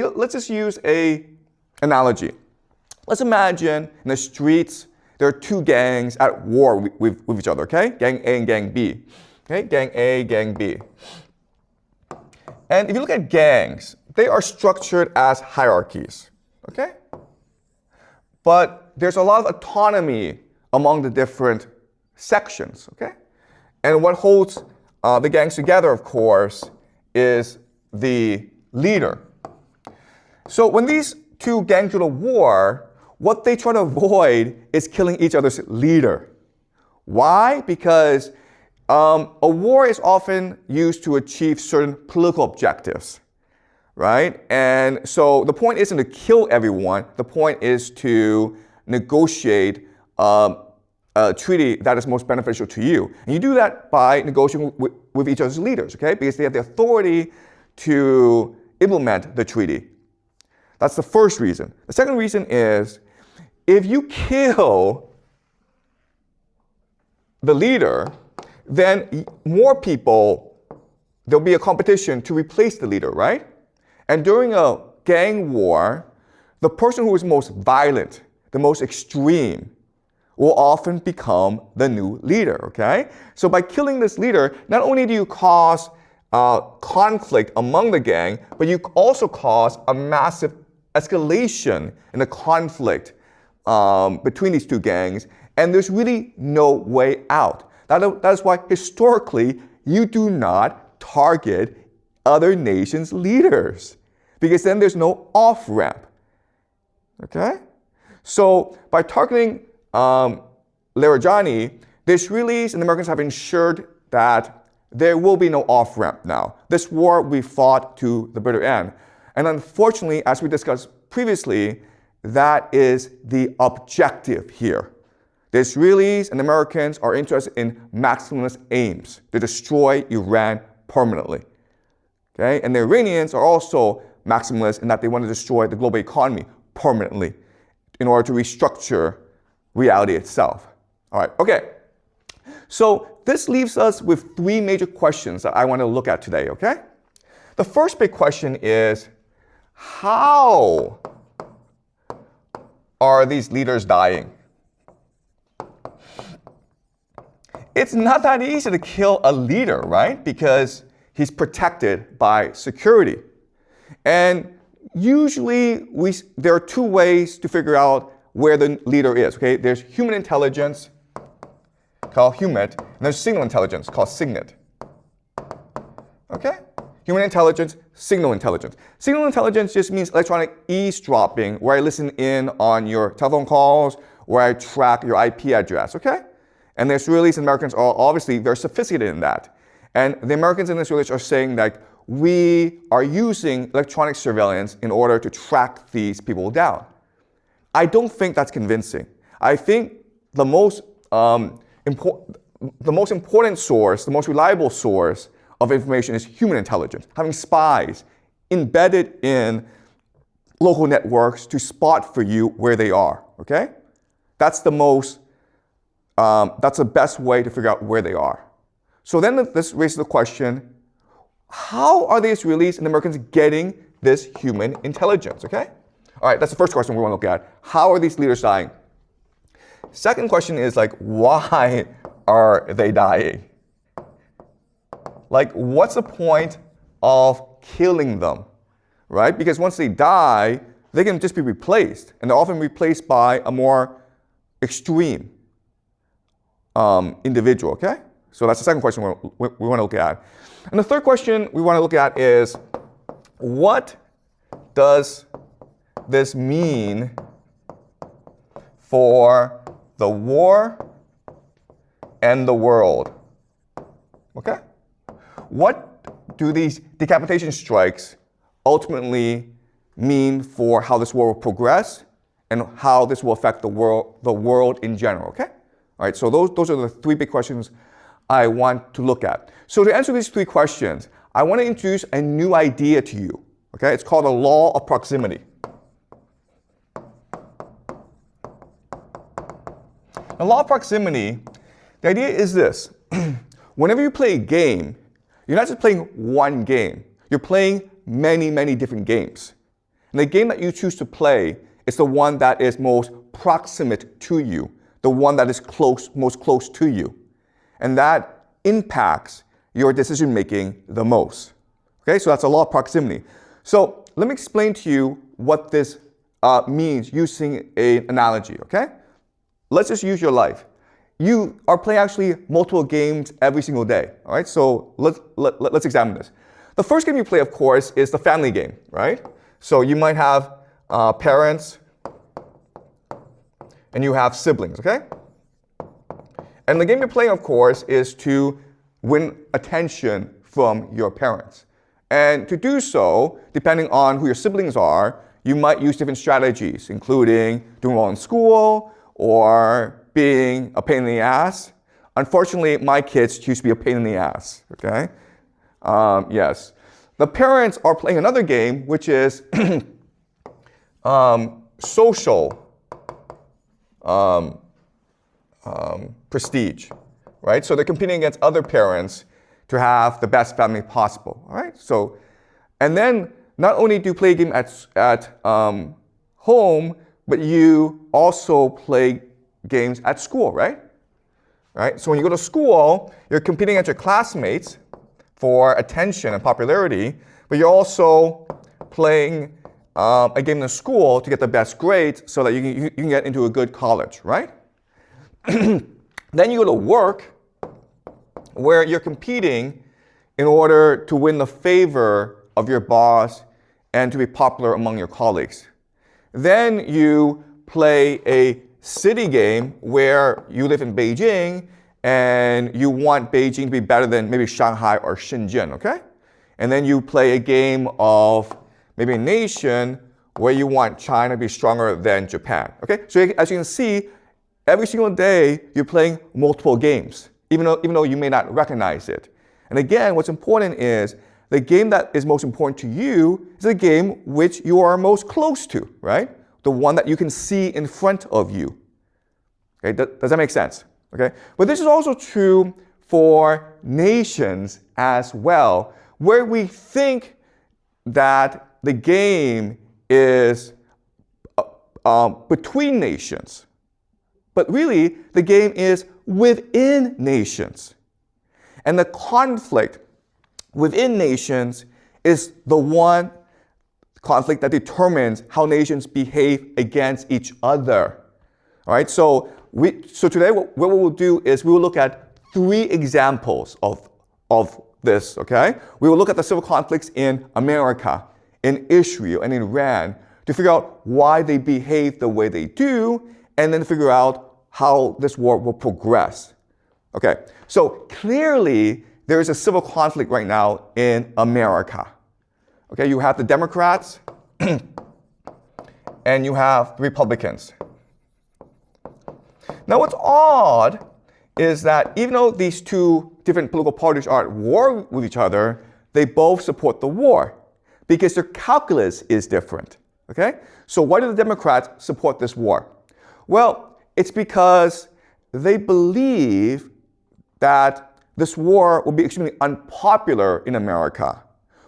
let's just use an analogy. Let's imagine in the streets there are two gangs at war with each other, okay? Gang A and Gang B. Okay, Gang A, Gang B. And if you look at gangs, they are structured as hierarchies, okay? But there's a lot of autonomy among the different sections, okay? And what holds the gangs together, of course, is the leader. So when these two gangs go to war, what they try to avoid is killing each other's leader. Why? Because a war is often used to achieve certain political objectives, right? And so the point isn't to kill everyone. The point is to negotiate a treaty that is most beneficial to you. And you do that by negotiating with each other's leaders, okay? Because they have the authority to implement the treaty. That's the first reason. The second reason is if you kill the leader, then more people, there'll be a competition to replace the leader, right? And during a gang war, the person who is most violent, the most extreme, will often become the new leader, okay? So by killing this leader, not only do you cause conflict among the gang, but you also cause a massive escalation in the conflict between these two gangs, and there's really no way out. That is why historically you do not target other nations' leaders, because then there's no off-ramp. Okay? So by targeting Larijani, the Israelis and the Americans have ensured that there will be no off-ramp now. This war we fought to the bitter end. And unfortunately, as we discussed previously, that is the objective here. The Israelis and Americans are interested in maximalist aims to destroy Iran permanently. Okay? And the Iranians are also maximalists in that they want to destroy the global economy permanently in order to restructure reality itself. All right, okay. So this leaves us with three major questions that I want to look at today, okay? The first big question is, how are these leaders dying? It's not that easy to kill a leader, right? Because he's protected by security. And usually there are two ways to figure out where the leader is, okay? There's human intelligence, called HUMINT, and there's signal intelligence, called SIGINT. Okay? Human intelligence, signal intelligence. Signal intelligence just means electronic eavesdropping, where I listen in on your telephone calls, where I track your IP address, okay? And the Israelis and Americans are obviously very sophisticated in that. And the Americans and the Israelis are saying that we are using electronic surveillance in order to track these people down. I don't think that's convincing. I think the most important source, the most reliable source of information is human intelligence, having spies embedded in local networks to spot for you where they are, okay? That's the best way to figure out where they are. So then this raises the question, how are the Israelis and the Americans getting this human intelligence, okay? All right, that's the first question we want to look at. How are these leaders dying? Second question is like, why are they dying? Like, what's the point of killing them, right? Because once they die, they can just be replaced, and they're often replaced by a more extreme individual, okay? So that's the second question we want to look at. And the third question we want to look at is, what does this mean for the war and the world? Okay? What do these decapitation strikes ultimately mean for how this war will progress and how this will affect the world in general, okay? All right, so those are the three big questions I want to look at. So to answer these three questions, I want to introduce a new idea to you, okay? It's called the law of proximity. The law of proximity, the idea is this. Whenever you play a game, you're not just playing one game. You're playing many, many different games. And the game that you choose to play is the one that is most proximate to you, the one that is most close to you. And that impacts your decision making the most. Okay, so that's a law of proximity. So let me explain to you what this means using an analogy, okay? Let's just use your life. You are playing actually multiple games every single day, all right? So let's examine this. The first game you play, of course, is the family game, right? So you might have parents and you have siblings, okay? And the game you're playing, of course, is to win attention from your parents. And to do so, depending on who your siblings are, you might use different strategies, including doing well in school or being a pain in the ass. Unfortunately, my kids choose to be a pain in the ass, okay? Yes. The parents are playing another game, which is social prestige, right? So they're competing against other parents to have the best family possible, all right? So, and then not only do you play a game at home, but you also play games at school, right? Right? So when you go to school, you're competing against your classmates for attention and popularity, but you're also playing a game in school to get the best grades so that you can get into a good college, right? Then you go to work where you're competing in order to win the favor of your boss and to be popular among your colleagues. Then you play a city game where you live in Beijing and you want Beijing to be better than maybe Shanghai or Shenzhen, okay? And then you play a game of maybe a nation where you want China to be stronger than Japan, okay? So as you can see, every single day you're playing multiple games, even though you may not recognize it. And again, what's important is the game that is most important to you is the game which you are most close to, right? The one that you can see in front of you. Okay, does that make sense? Okay, but this is also true for nations as well, where we think that the game is between nations. But really, the game is within nations. And the conflict within nations is the one conflict that determines how nations behave against each other. All right, so today what we will do is we will look at 3 examples of this, okay? We will look at the civil conflicts in America, in Israel, and in Iran to figure out why they behave the way they do, and then figure out how this war will progress. Okay, so clearly there is a civil conflict right now in America. Okay, you have the Democrats and you have the Republicans. Now what's odd is that even though these 2 different political parties are at war with each other, they both support the war because their calculus is different. Okay, so why do the Democrats support this war? Well, it's because they believe that this war will be extremely unpopular in America,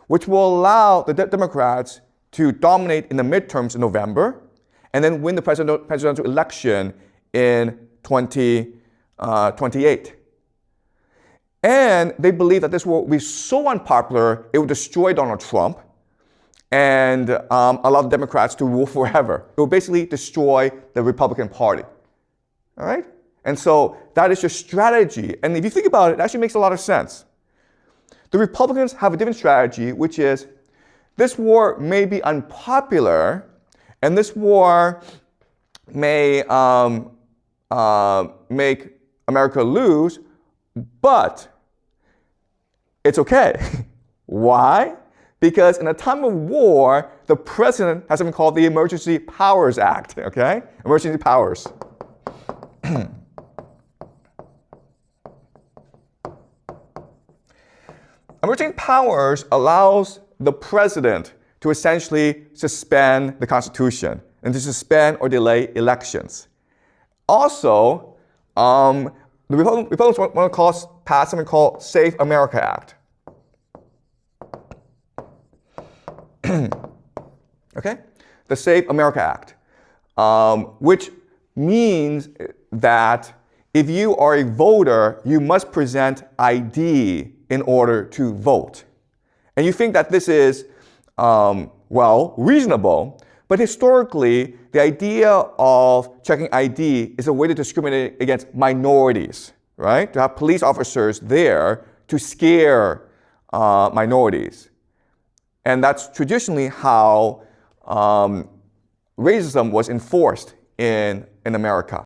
which will allow the Democrats to dominate in the midterms in November and then win the presidential election in 2028. And they believe that this war will be so unpopular, it will destroy Donald Trump and allow the Democrats to rule forever. It will basically destroy the Republican Party. All right? And so that is your strategy. And if you think about it, it actually makes a lot of sense. The Republicans have a different strategy, which is this war may be unpopular, and this war may make America lose, but it's okay. Why? Because in a time of war, the president has something called the Emergency Powers Act, okay? Emergency powers. Emergency powers allows the president to essentially suspend the Constitution and to suspend or delay elections. Also, the Republicans want to pass something called Safe America Act. Okay? The Save America Act, which means that if you are a voter, you must present ID in order to vote. And you think that this is, well, reasonable, but historically, the idea of checking ID is a way to discriminate against minorities, right? To have police officers there to scare minorities. And that's traditionally how racism was enforced in America.